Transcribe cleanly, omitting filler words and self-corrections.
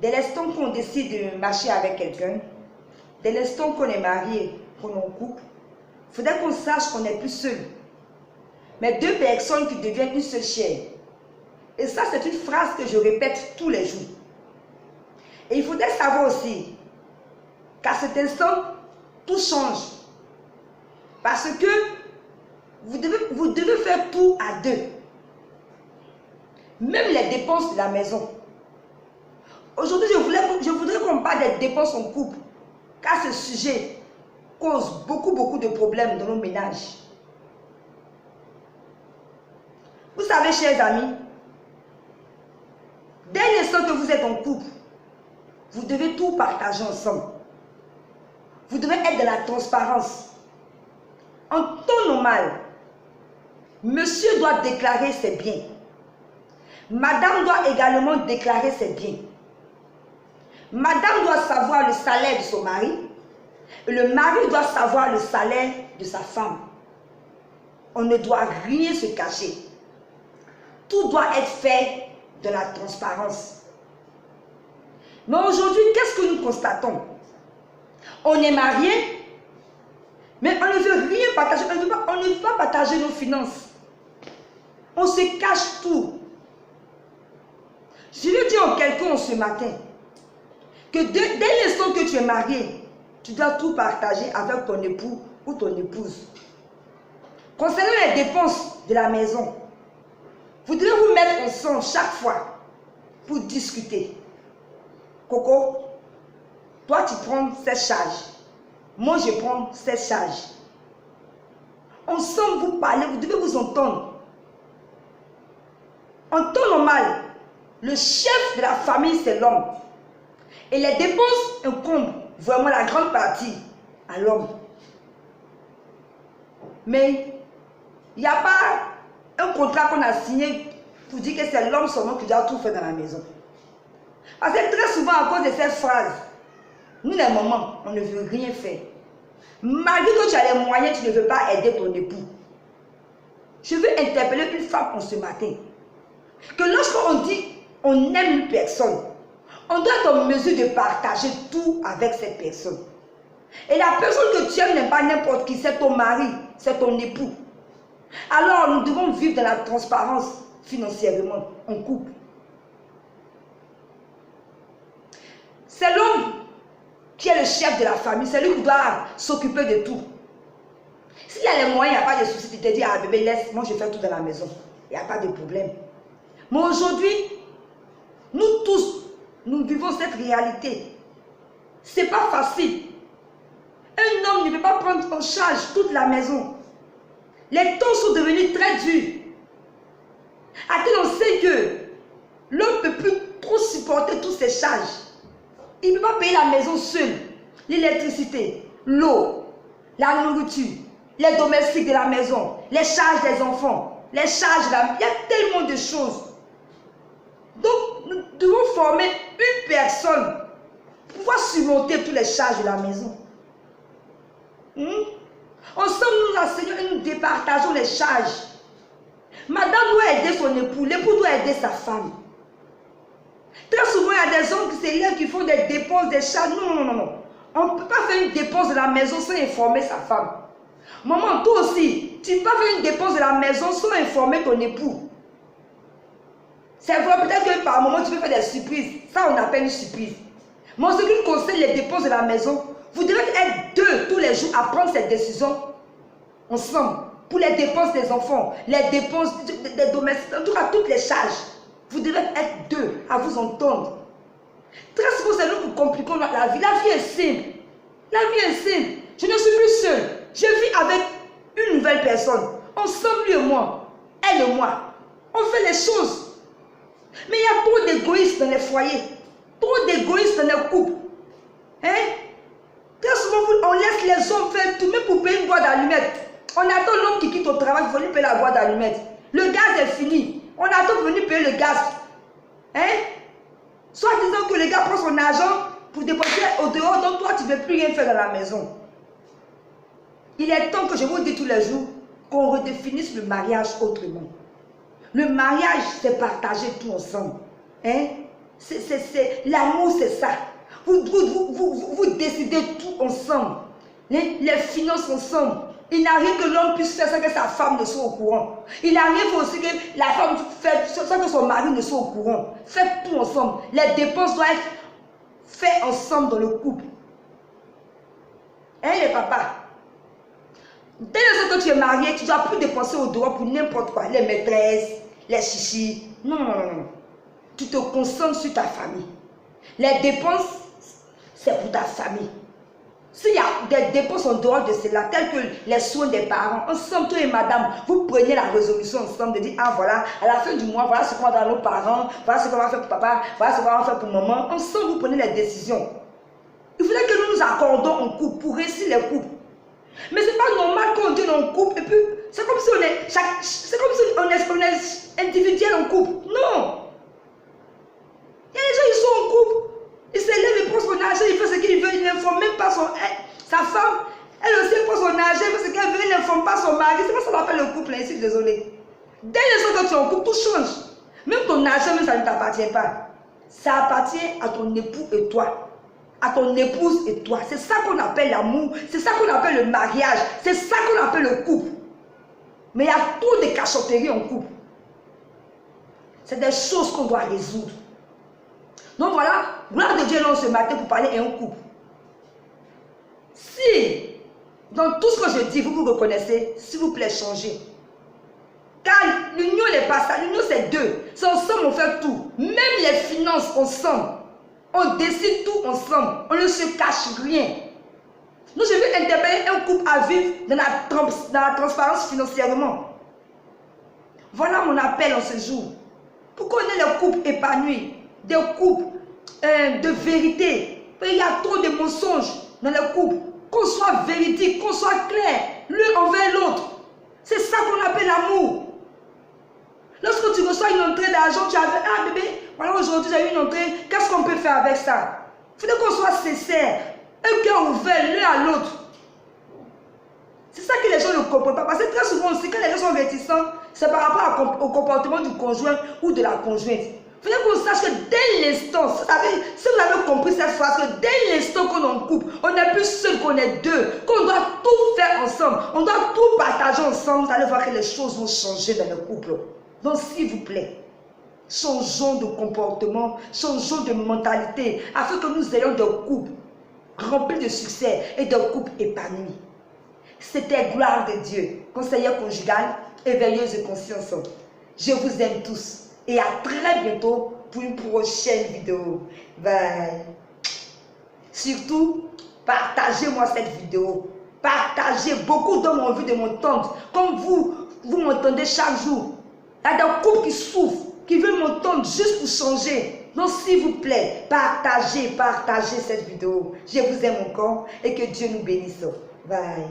dès l'instant qu'on décide de marcher avec quelqu'un, dès l'instant qu'on est marié, qu'on est en couple, il faudrait qu'on sache qu'on n'est plus seul. Mais deux personnes qui deviennent une seule chair. Et ça, c'est une phrase que je répète tous les jours. Et il faudrait savoir aussi qu'à cet instant, tout change. Parce que vous devez faire tout à deux. Même les dépenses de la maison. Aujourd'hui, je voudrais qu'on parle des dépenses en couple. Car ce sujet cause beaucoup de problèmes dans nos ménages. Vous savez, chers amis, dès l'instant que vous êtes en couple, vous devez tout partager ensemble. Vous devez être dans la transparence. En temps normal, monsieur doit déclarer ses biens. Madame doit également déclarer ses biens. Madame doit savoir le salaire de son mari. Et le mari doit savoir le salaire de sa femme. On ne doit rien se cacher. Tout doit être fait de la transparence. Mais aujourd'hui, qu'est-ce que nous constatons? On est marié, mais on ne veut rien partager. On ne veut pas partager nos finances. On se cache tout. Je veux dire à quelqu'un ce matin que dès l'instant que tu es marié, tu dois tout partager avec ton époux ou ton épouse. Concernant les dépenses de la maison, vous devez vous mettre ensemble chaque fois pour discuter. Coco, toi tu prends cette charge. Moi je prends cette charge. Ensemble vous parlez, vous devez vous entendre. En temps normal, le chef de la famille c'est l'homme. Et les dépenses incombent vraiment la grande partie à l'homme. Mais il n'y a pas un contrat qu'on a signé pour dire que c'est l'homme seulement qui doit tout faire dans la maison. Parce que très souvent, à cause de cette phrase, nous les mamans, on ne veut rien faire. Malgré que tu as les moyens, tu ne veux pas aider ton époux. Je veux interpeller une femme en ce matin. Que lorsqu'on dit on aime une personne, on doit être en mesure de partager tout avec cette personne. Et la personne que tu aimes n'est pas n'importe qui, c'est ton mari, c'est ton époux. Alors nous devons vivre dans la transparence financièrement, en couple. C'est l'homme qui est le chef de la famille, c'est lui qui doit s'occuper de tout. S'il y a les moyens, il n'y a pas de souci, tu te dis, ah bébé, laisse, moi je fais tout dans la maison. Il n'y a pas de problème. Mais aujourd'hui, nous tous, nous vivons cette réalité. Ce n'est pas facile. Un homme ne peut pas prendre en charge toute la maison. Les temps sont devenus très durs. À tel on sait que l'homme ne peut plus trop supporter toutes ces charges. Il ne peut pas payer la maison seul. L'électricité, l'eau, la nourriture, les domestiques de la maison, les charges des enfants, les charges de la... Il y a tellement de choses. Donc, nous devons former une personne pour pouvoir surmonter toutes les charges de la maison. Ensemble, nous enseignons et nous départageons les charges. Madame doit aider son époux, l'époux doit aider sa femme. Très souvent, il y a des hommes qui s'élèvent, qui font des dépenses, des charges. Non. On ne peut pas faire une dépense de la maison sans informer sa femme. Maman, toi aussi, tu ne peux pas faire une dépense de la maison sans informer ton époux. C'est vrai, peut-être que par moment, tu peux faire des surprises. Ça, on appelle une surprise. Mais en ce qui concerne les dépenses de la maison, vous devez être deux tous les jours à prendre cette décision ensemble. Pour les dépenses des enfants, les dépenses des domestiques, en tout cas toutes les charges. Vous devez être deux à vous entendre. Très souvent, c'est nous qui compliquons la vie. La vie est simple. La vie est simple. Je ne suis plus seule. Je vis avec une nouvelle personne. Ensemble, lui et moi. Elle et moi. On fait les choses. Mais il y a trop d'égoïstes dans les foyers. Trop d'égoïstes dans les couples. Très souvent, on laisse les hommes faire tout, même pour payer une boîte d'allumettes. On attend l'homme qui quitte au travail pour venir payer la boîte d'allumettes. Le gaz est fini. On attend pour venir payer le gaz. Soit disant que le gars prend son argent pour déposer au dehors, donc toi tu ne veux plus rien faire dans la maison. Il est temps que je vous dis tous les jours qu'on redéfinisse le mariage autrement. Le mariage, c'est partager tout ensemble. L'amour, c'est ça. Vous décidez tout ensemble. Les finances ensemble. Il n'arrive que l'homme puisse faire ça que sa femme ne soit au courant. Il arrive aussi que la femme fasse ça que son mari ne soit au courant. Faites tout ensemble. Les dépenses doivent être faites ensemble dans le couple. Hein, les papas? Dès le jour que tu es marié, tu ne dois plus dépenser au dehors pour n'importe quoi. Les maîtresses, les chichis. Non, non, non, non. Tu te concentres sur ta famille. Les dépenses, c'est pour ta famille. S'il y a des dépenses en dehors de cela, telles que les soins des parents, ensemble, toi et madame, vous prenez la résolution ensemble de dire, ah voilà, à la fin du mois, voilà ce qu'on va donner à nos parents, voilà ce qu'on va faire pour papa, voilà ce qu'on va faire pour maman. Ensemble, vous prenez les décisions. Il faudrait que nous nous accordons en couple pour réussir les couples. Mais ce n'est pas normal qu'on dit en couple et puis c'est comme si on est individuel en couple. Non. Il y a des gens qui sont en couple. Il s'élève, il prend son argent, il fait ce qu'il veut, il n'informe même pas sa femme. Elle aussi prend son argent, il fait ce qu'elle veut, il n'informe pas son mari. C'est pas ça qu'on appelle le couple, ainsi, désolé. Dès l'instant que tu es en couple, tout change. Même ton argent, même ça ne t'appartient pas. Ça appartient à ton époux et toi. À ton épouse et toi. C'est ça qu'on appelle l'amour. C'est ça qu'on appelle le mariage. C'est ça qu'on appelle le couple. Mais il y a trop de cachotteries en couple. C'est des choses qu'on doit résoudre. Donc voilà, gloire de Dieu là ce matin pour parler à un couple. Si, dans tout ce que je dis, vous vous reconnaissez, s'il vous plaît, changez. Car l'union n'est pas ça, l'union c'est deux. C'est ensemble on fait tout. Même les finances ensemble. On décide tout ensemble. On ne se cache rien. Donc je veux interpeller un couple à vivre dans la transparence financièrement. Voilà mon appel en ce jour. Pour qu'on ait les couples épanouis. Des couples de vérité. Il y a trop de mensonges dans les couples. Qu'on soit véridique, qu'on soit clair, l'un envers l'autre. C'est ça qu'on appelle l'amour. Lorsque tu reçois une entrée d'argent, tu as dit, ah bébé, voilà aujourd'hui j'ai eu une entrée, qu'est-ce qu'on peut faire avec ça? Il faut qu'on soit sincère, un cœur ouvert l'un à l'autre. C'est ça que les gens ne comprennent pas. Parce que très souvent aussi, quand les gens sont réticents, c'est par rapport au comportement du conjoint ou de la conjointe. Il faut qu'on sache que dès l'instant, si vous avez compris cette phrase, que dès l'instant qu'on est en couple, on n'est plus seul, qu'on est deux, qu'on doit tout faire ensemble, on doit tout partager ensemble, vous allez voir que les choses vont changer dans le couple. Donc s'il vous plaît, changeons de comportement, changeons de mentalité, afin que nous ayons des couples remplis de succès et des couples épanouis. C'était gloire de Dieu, conseillère conjugale, éveilleuse de conscience. Je vous aime tous et à très bientôt pour une prochaine vidéo. Bye. Surtout, partagez-moi cette vidéo. Partagez. Beaucoup d'hommes ont envie de m'entendre. Comme vous m'entendez chaque jour. Il y a des couples qui souffrent, qui veulent m'entendre juste pour changer. Donc s'il vous plaît, partagez cette vidéo. Je vous aime encore et que Dieu nous bénisse. Bye.